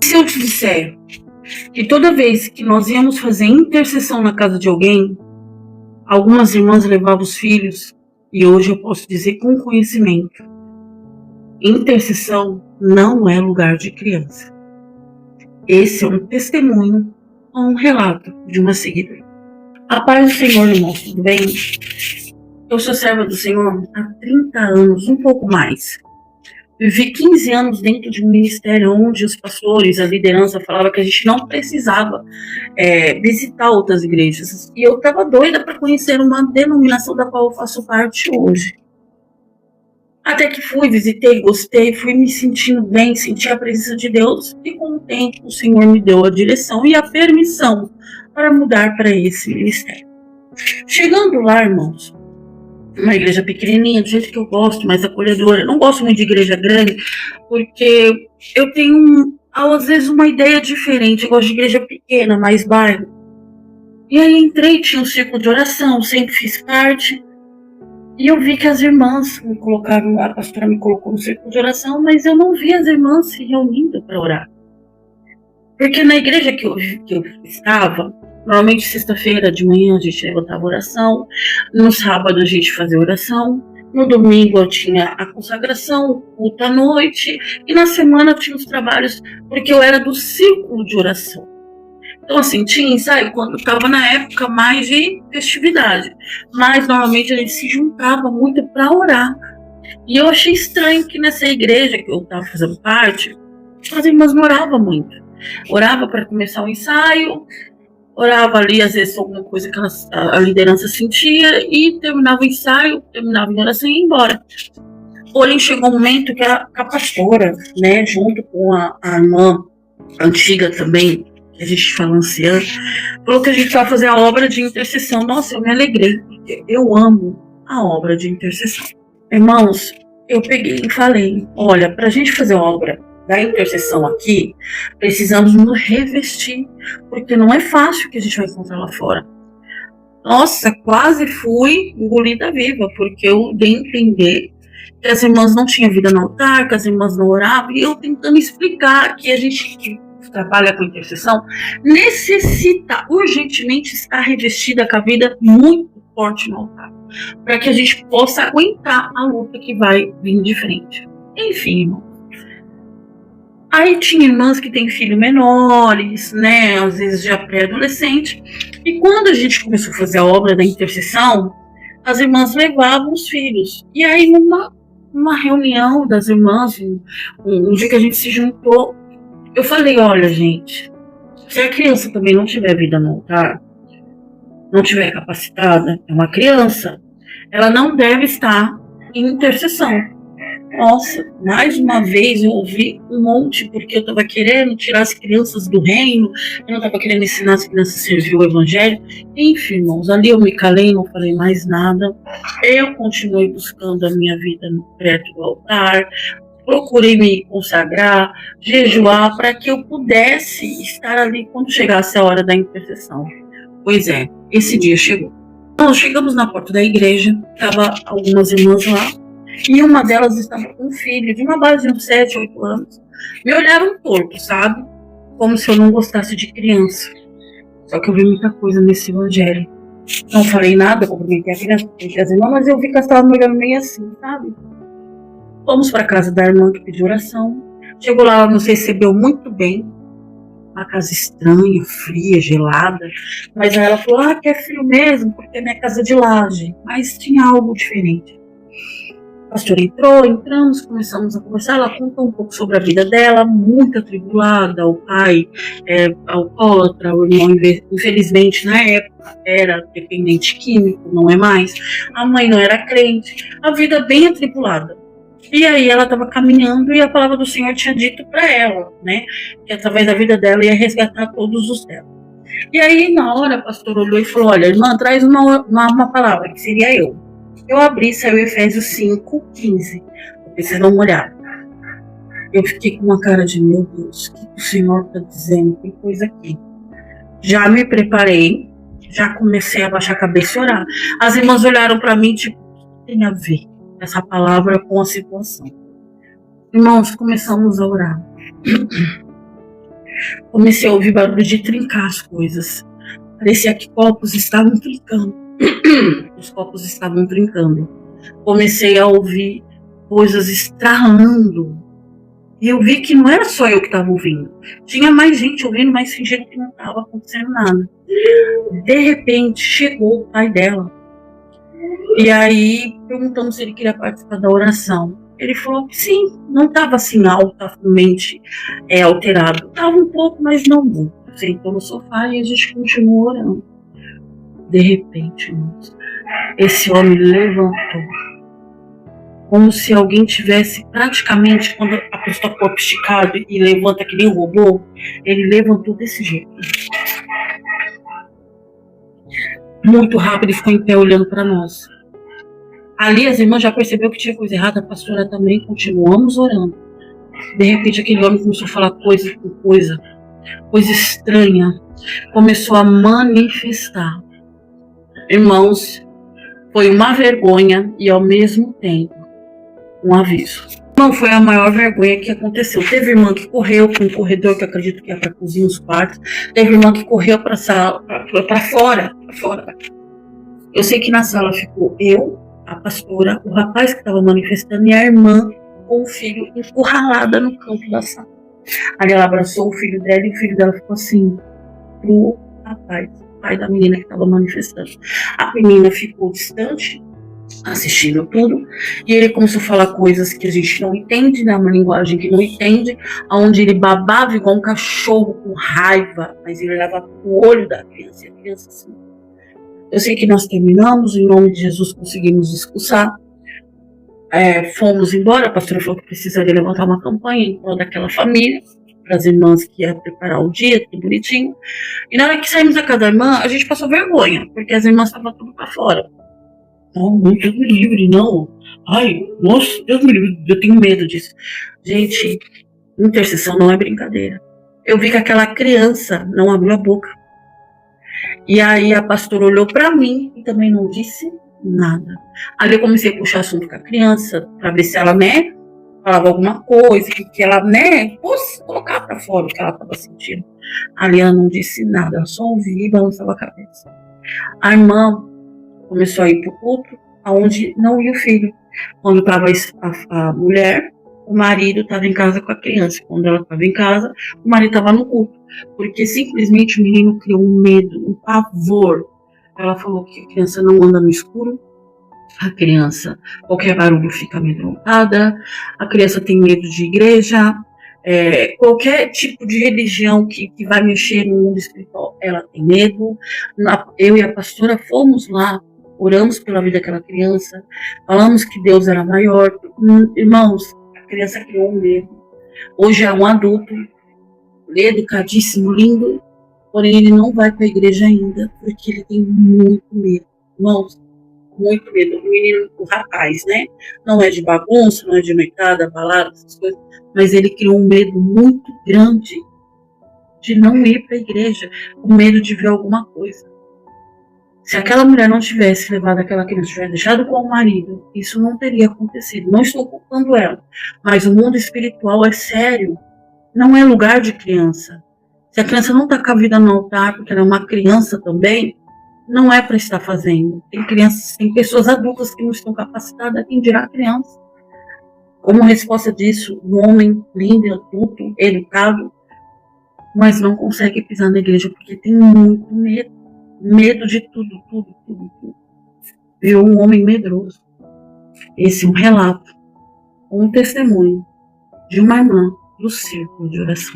Se eu te disser que toda vez que nós íamos fazer intercessão na casa de alguém, algumas irmãs levavam os filhos, e hoje eu posso dizer com conhecimento, intercessão não é lugar de criança. Esse é um testemunho ou um relato de uma seguidora. A paz do Senhor, irmãos, tudo bem? Eu sou serva do Senhor há 30 anos, um pouco mais. Vivi 15 anos dentro de um ministério onde os pastores, a liderança falava que a gente não precisava visitar outras igrejas. E eu estava doida para conhecer uma denominação da qual eu faço parte hoje. Até que fui, visitei, gostei, fui me sentindo bem, senti a presença de Deus. E com o tempo o Senhor me deu a direção e a permissão para mudar para esse ministério. Chegando lá, irmãos, uma igreja pequenininha, do jeito que eu gosto, mais acolhedora. Eu não gosto muito de igreja grande, porque eu tenho, às vezes, uma ideia diferente. Eu gosto de igreja pequena, mais bairro. E aí entrei, tinha um círculo de oração, sempre fiz parte. E eu vi que as irmãs me colocaram, a pastora me colocou no círculo de oração, mas eu não vi as irmãs se reunindo para orar. Porque na igreja que eu estava, normalmente sexta-feira de manhã a gente levantava oração, no sábado a gente fazia oração, no domingo eu tinha a consagração, culto à noite, e na semana eu tinha os trabalhos, porque eu era do círculo de oração. Então assim, tinha ensaio quando estava na época mais de festividade, mas normalmente a gente se juntava muito para orar. E eu achei estranho que nessa igreja que eu estava fazendo parte, as irmãs não oravam muito. Orava para começar o ensaio, orava ali, às vezes, alguma coisa que a liderança sentia, e terminava o ensaio, terminava a oração e ia embora. Porém, chegou um momento que a pastora, né, junto com a irmã antiga também, que a gente fala anciã, falou que a gente vai fazer a obra de intercessão. Nossa, eu me alegrei, porque eu amo a obra de intercessão. Irmãos, eu peguei e falei, olha, para a gente fazer a obra da intercessão aqui, precisamos nos revestir, porque não é fácil o que a gente vai encontrar lá fora. Nossa, quase fui engolida viva, porque eu dei a entender que as irmãs não tinham vida no altar, que as irmãs não oravam, e eu tentando explicar que a gente que trabalha com intercessão necessita urgentemente estar revestida com a vida muito forte no altar, para que a gente possa aguentar a luta que vai vir de frente. Enfim, irmão. Aí tinha irmãs que têm filhos menores, né, às vezes já pré-adolescente, e quando a gente começou a fazer a obra da intercessão, as irmãs levavam os filhos. E aí numa reunião das irmãs, um dia que a gente se juntou, eu falei, olha gente, se a criança também não tiver vida no altar, não tiver capacitada, é uma criança, ela não deve estar em intercessão. Nossa, mais uma vez eu ouvi um monte, porque eu estava querendo tirar as crianças do reino, eu não estava querendo ensinar as crianças a servir o evangelho. Enfim, irmãos, ali eu me calei, não falei mais nada. Eu continuei buscando a minha vida perto do altar, procurei me consagrar, jejuar, para que eu pudesse estar ali quando chegasse a hora da intercessão. Pois é, esse dia chegou. Nós chegamos na porta da igreja, estavam algumas irmãs lá, e uma delas estava com um filho de uma base de uns 7, 8 anos. Me olharam torto, sabe? Como se eu não gostasse de criança. Só que eu vi muita coisa nesse evangelho. Não falei nada, cumprimentei a criança, cumprimentei as irmãs, mas eu vi que elas estavam me olhando meio assim, sabe? Fomos para a casa da irmã que pediu oração. Chegou lá, ela nos recebeu muito bem. Uma casa estranha, fria, gelada. Mas aí ela falou, que é frio mesmo, porque é minha casa de laje. Mas tinha algo diferente. A pastora entramos, começamos a conversar, ela contou um pouco sobre a vida dela, muito atribulada, o pai alcoólatra, o irmão, infelizmente, na época, era dependente químico, não é mais, a mãe não era crente, a vida bem atribulada. E aí ela estava caminhando e a palavra do Senhor tinha dito para ela, né, que através da vida dela ia resgatar todos os dela. E aí, na hora, a pastora olhou e falou, olha, irmã, traz uma palavra, que seria eu. Eu abri, saiu Efésios 5:15. Vocês dão uma olhada. Eu fiquei com uma cara de, meu Deus, o que o Senhor está dizendo? Tem coisa aqui. Já me preparei, já comecei a baixar a cabeça e orar. As irmãs olharam para mim, tipo, o que tem a ver essa palavra com a situação? Irmãos, começamos a orar. Comecei a ouvir barulho de trincar as coisas. Parecia que copos estavam trincando. Os copos estavam trincando. Comecei a ouvir coisas estralando. E eu vi que não era só eu que estava ouvindo. Tinha mais gente ouvindo, mas fingindo que não estava acontecendo nada. De repente, chegou o pai dela. E aí, perguntando se ele queria participar da oração. Ele falou que sim, não estava assim altamente alterado. Estava um pouco, mas não muito. Sentou no sofá e a gente continuou orando. De repente, irmãos, esse homem levantou. Como se alguém tivesse praticamente, quando a pessoa está com o corpo esticado e levanta que nem um robô, ele levantou desse jeito. Muito rápido, ele ficou em pé olhando para nós. Ali as irmãs já perceberam que tinha coisa errada, a pastora também, continuamos orando. De repente aquele homem começou a falar coisa com coisa estranha, começou a manifestar. Irmãos, foi uma vergonha e ao mesmo tempo um aviso. Não foi a maior vergonha que aconteceu. Teve irmã que correu para um corredor que eu acredito que é para cozinha, os quartos. Teve irmã que correu para sala, para fora. Eu sei que na sala ficou eu, a pastora, o rapaz que estava manifestando e a irmã com o filho encurralada no canto da sala. Ali ela abraçou o filho dela e o filho dela ficou assim pro rapaz, pai da menina que estava manifestando. A menina ficou distante, assistindo tudo, e ele começou a falar coisas que a gente não entende, né? Uma linguagem que não entende, onde ele babava igual um cachorro com raiva, mas ele olhava o olho da criança, e a criança assim. Eu sei que nós terminamos, em nome de Jesus conseguimos expulsar. Fomos embora, a pastora falou que precisaria levantar uma campanha em prol daquela família, para as irmãs que iam preparar o dia, tudo bonitinho. E na hora que saímos da casa da irmã, a gente passou vergonha, porque as irmãs estavam tudo para fora. Não, Deus me livre, não. Ai, nossa, Deus me livre, eu tenho medo disso. Gente, intercessão não é brincadeira. Eu vi que aquela criança não abriu a boca. E aí a pastora olhou para mim e também não disse nada. Ali eu comecei a puxar assunto com a criança, para ver se ela, né, falava alguma coisa, que ela, né, fosse colocar para fora o que ela estava sentindo. Ali ela não disse nada, ela só ouvia e balançava a cabeça. A irmã começou a ir para o culto, aonde não ia o filho. Quando estava a mulher, o marido estava em casa com a criança. Quando ela estava em casa, o marido estava no culto. Porque simplesmente o menino criou um medo, um pavor. Ela falou que a criança não anda no escuro, a criança, qualquer barulho fica amedrontada, a criança tem medo de igreja, qualquer tipo de religião que vai mexer no mundo espiritual, ela tem medo. Eu e a pastora fomos lá, oramos pela vida daquela criança, falamos que Deus era maior. Irmãos, a criança criou um medo. Hoje é um adulto, educadíssimo, lindo, porém ele não vai para a igreja ainda, porque ele tem muito medo. Irmãos, muito medo. O menino, o rapaz, né? Não é de bagunça, não é de noitada, balada, essas coisas, mas ele criou um medo muito grande de não ir para a igreja, com medo de ver alguma coisa. Se aquela mulher não tivesse levado aquela criança, tivesse deixado com o marido, isso não teria acontecido. Não estou culpando ela, mas o mundo espiritual é sério. Não é lugar de criança. Se a criança não está com a vida no altar, porque ela é uma criança também, não é para estar fazendo. Tem crianças, tem pessoas adultas que não estão capacitadas a quem dirá criança. Como resposta disso, um homem lindo, adulto, educado, mas não consegue pisar na igreja porque tem muito medo. Medo de tudo. Virou um homem medroso. Esse é um relato, um testemunho de uma irmã do círculo de oração.